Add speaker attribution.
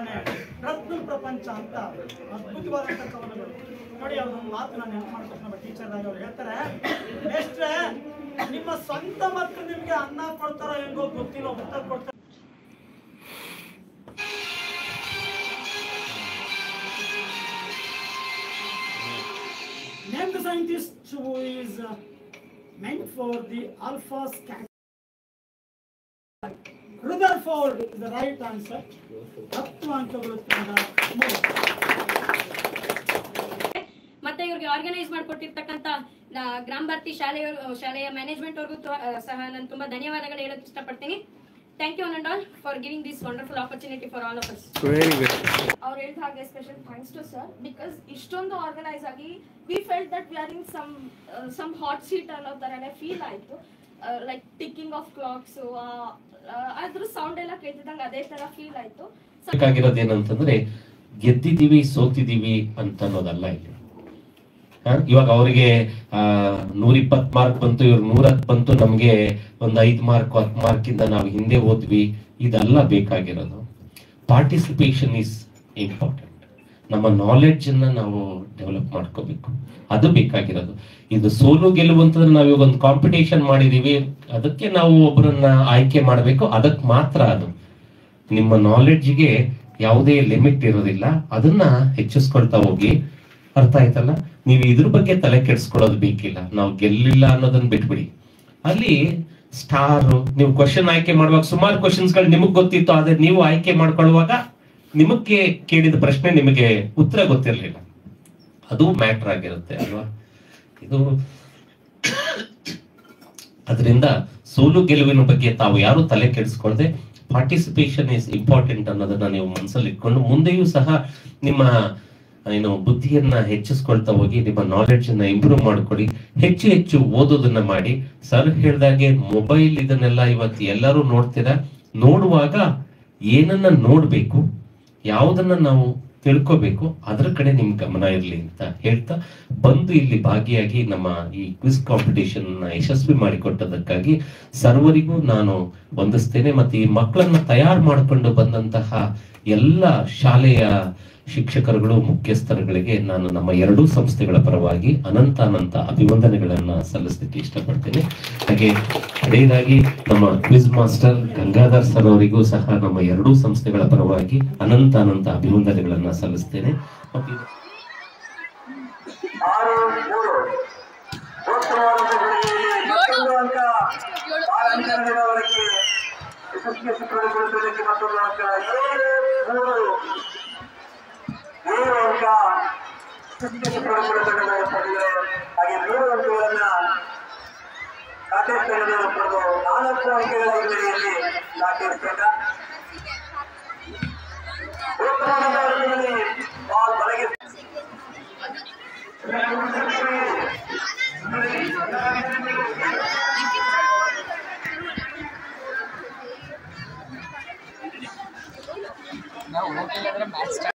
Speaker 1: ಶಾಲೆ ರತ್ನ ಪ್ರಪಂಚ ಅಂತ ಅದ್ಭುತವಾದಂಥ ಕವನಗಳು ನೋಡಿ. ಅವ್ರೊಂದು ಮಾತು ನಾನು ನೆನಪು ಮಾಡ್ಕೊಂಡು ನಮ್ಮ ಟೀಚರ್ ಆಗಿ ಅವ್ರು ಹೇಳ್ತಾರೆ, ಮೇಷ್ಟ್ರೆ ನಿಮ್ಮ ಸ್ವಂತ ಮಕ್ಕಳು ನಿಮ್ಗೆ ಅನ್ನ ಕೊಡ್ತಾರೋ ಹೆಂಗೋ ಗೊತ್ತಿಲ್ಲ, ಉತ್ತರ ಕೊಡ್ತಾರೆ. Name the scientist who is meant for the alpha scan. Rutherford is the right answer. 10 ಅಂಕಗಳು
Speaker 2: ಮತ್ತೆ ಇವ್ರಿಗೆ ಆರ್ಗನೈಸ್ ಮಾಡಿಕೊಟ್ಟಿರ್ತಕ್ಕಂಥ ಗ್ರಾಮ ಭಾರತಿ ಶಾಲೆಯ ಮ್ಯಾನೇಜ್ಮೆಂಟ್ ಅವ್ರಿಗೂ ಸಹ ನಾನು ತುಂಬಾ ಧನ್ಯವಾದಗಳು ಹೇಳಕ್ ಇಷ್ಟಪಡ್ತೀನಿ. Thank you and all for giving this wonderful opportunity for all of us.
Speaker 3: Very good.
Speaker 4: Our ಹೇಳಿದ ಹಾಗೆ special thanks to sir because ಇಷ್ಟೊಂದು ಆರ್ಗನೈಸ್ ಆಗಿ we felt that we are in some hot seat ಅನ್ನೋ ತರನೇ feel ಆಯ್ತು. Like ticking of clogs ಅದ್ರ sound ಎಲ್ಲ ಕೇಳ್ತಿದ್ದಂಗೆ ಅದೇ ತರ ಫೀಲ್ ಆಯ್ತು.
Speaker 5: ಏನಂತಂದ್ರೆ ಗೆದ್ದಿದೀವಿ ಸೋತಿದೀವಿ ಅಂತ ಅನ್ನೋದಲ್ಲ ಇಲ್ಲಿ. ಇವಾಗ ಅವರಿಗೆ 120 ಮಾರ್ಕ್ ಬಂತು, ಇವ್ರು 110 ಬಂತು, ನಮ್ಗೆ ಒಂದು 5 ಮಾರ್ಕ್ 10 ಮಾರ್ಕ್ ಇಂದ ನಾವು ಹಿಂದೆ ಹೋದ್ವಿ, ಇದೆಲ್ಲ ಬೇಕಾಗಿರೋದು. Participation is important. ನಮ್ಮ ನಾಲೆಡ್ಜ್ ಅನ್ನ ನಾವು ಡೆವಲಪ್ ಮಾಡ್ಕೋಬೇಕು, ಅದು ಬೇಕಾಗಿರೋದು. ಇದು ಸೋಲು ಗೆಲುವು ಅಂತಂದ್ರೆ ನಾವು ಇವಾಗ ಒಂದು ಕಾಂಪಿಟೇಷನ್ ಮಾಡಿದೀವಿ, ಅದಕ್ಕೆ ನಾವು ಒಬ್ಬರನ್ನ ಆಯ್ಕೆ ಮಾಡಬೇಕು, ಅದಕ್ಕೆ ಮಾತ್ರ. ಅದು ನಿಮ್ಮ ನಾಲೆಡ್ಜ್ಗೆ ಯಾವುದೇ ಲಿಮಿಟ್ ಇರೋದಿಲ್ಲ, ಅದನ್ನ ಹೆಚ್ಚಿಸ್ಕೊಳ್ತಾ ಹೋಗಿ. ಅರ್ಥ ಆಯ್ತಲ್ಲ? ನೀವು ಇದ್ರ ಬಗ್ಗೆ ತಲೆ ಕೆಡಿಸ್ಕೊಳ್ಳೋದು ಬೇಕಿಲ್ಲ. ನಾವು ಗೆಲ್ಲಿಲ್ಲ ಅನ್ನೋದನ್ನ ಬಿಟ್ಬಿಡಿ. ಅಲ್ಲಿ ಸ್ಟಾರ್ ನೀವು ಕ್ವಶನ್ ಆಯ್ಕೆ ಮಾಡುವಾಗ ಸುಮಾರು ಕ್ವಶನ್ಸ್ ಗಳು ನಿಮಗ್ ಗೊತ್ತಿತ್ತು, ಆದ್ರೆ ನೀವು ಆಯ್ಕೆ ಮಾಡ್ಕೊಳ್ಳುವಾಗ ನಿಮಗೆ ಕೇಳಿದ ಪ್ರಶ್ನೆ ನಿಮಗೆ ಉತ್ತರ ಗೊತ್ತಿರಲಿಲ್ಲ, ಅದು ಮ್ಯಾಟರ್ ಆಗಿರುತ್ತೆ ಅಲ್ವಾ? ಇದು ಅದರಿಂದ ಸೋಲು ಗೆಲುವಿನ ಬಗ್ಗೆ ತಾವು ಯಾರು ತಲೆ ಕೆಡಿಸ್ಕೊಳ್ದೆ ಪಾರ್ಟಿಸಿಪೇಷನ್ ಇಸ್ ಇಂಪಾರ್ಟೆಂಟ್ ಅನ್ನೋದನ್ನ ನೀವು ಮನಸ್ಸಲ್ಲಿ ಇಟ್ಕೊಂಡು ಮುಂದೆಯೂ ಸಹ ನಿಮ್ಮ ಬುದ್ಧಿಯನ್ನ ಹೆಚ್ಚಿಸ್ಕೊಳ್ತಾ ಹೋಗಿ, ನಿಮ್ಮ ನಾಲೆಡ್ಜ್ ಅನ್ನ ಇಂಪ್ರೂವ್ ಮಾಡ್ಕೊಳ್ಳಿ, ಹೆಚ್ಚು ಹೆಚ್ಚು ಓದೋದನ್ನ ಮಾಡಿ. ಸರ್ ಹೇಳ್ದಾಗೆ ಮೊಬೈಲ್ ಇದನ್ನೆಲ್ಲ ಇವತ್ತು ಎಲ್ಲರೂ ನೋಡ್ತೀರಾ. ನೋಡುವಾಗ ಏನನ್ನ ನೋಡ್ಬೇಕು, ಯಾವುದನ್ನ ನಾವು ತಿಳ್ಕೋಬೇಕು, ಅದ್ರ ಕಡೆ ನಿಮ್ ಗಮನ ಇರ್ಲಿ ಅಂತ ಹೇಳ್ತಾ ಬಂದು ಇಲ್ಲಿ ಭಾಗಿಯಾಗಿ ನಮ್ಮ ಈ ಕ್ವಿಜ್ ಕಾಂಪಿಟೇಷನ್ ಯಶಸ್ವಿ ಮಾಡಿಕೊಟ್ಟದಕ್ಕಾಗಿ ಸರ್ವರಿಗೂ ನಾನು ವಂದಿಸ್ತೇನೆ. ಮತ್ತೆ ಈ ಮಕ್ಕಳನ್ನ ತಯಾರು ಮಾಡಿಕೊಂಡು ಬಂದಂತಹ ಎಲ್ಲ ಶಾಲೆಯ ಶಿಕ್ಷಕರುಗಳು, ಮುಖ್ಯಸ್ಥರುಗಳಿಗೆ ನಾನು ನಮ್ಮ ಎರಡೂ ಸಂಸ್ಥೆಗಳ ಪರವಾಗಿ ಅನಂತ ಅಭಿವಂದನೆಗಳನ್ನ ಸಲ್ಲಿಸಲಿಕ್ಕೆ ಇಷ್ಟಪಡ್ತೇನೆ. ಹಾಗೆ ಕಡೆಯದಾಗಿ ನಮ್ಮ ಕ್ವಿಜ್ ಮಾಸ್ಟರ್ ಗಂಗಾಧರ್ ಸರ್ ಅವರಿಗೂ ಸಹ ನಮ್ಮ ಎರಡೂ ಸಂಸ್ಥೆಗಳ ಪರವಾಗಿ ಅನಂತ ಅಭಿವಂದನೆಗಳನ್ನ ಸಲ್ಲಿಸ್ತೇನೆ.
Speaker 6: ಹಾಗೆ 3 ಅಂಕಗಳನ್ನ ಕಾಟೇಶ್ವರರು ಪಡೆದು 4 ಅಂಕಗಳ ಹಿನ್ನೆಲೆಯಲ್ಲಿ ದಾಖಲಿಸಿಕೊಂಡ ಬಾಲ್ ಬಲಗೆ
Speaker 7: ನಾವು ಹೋಗ್ತಿಲ್ಲ ಮ್ಯಾಚ್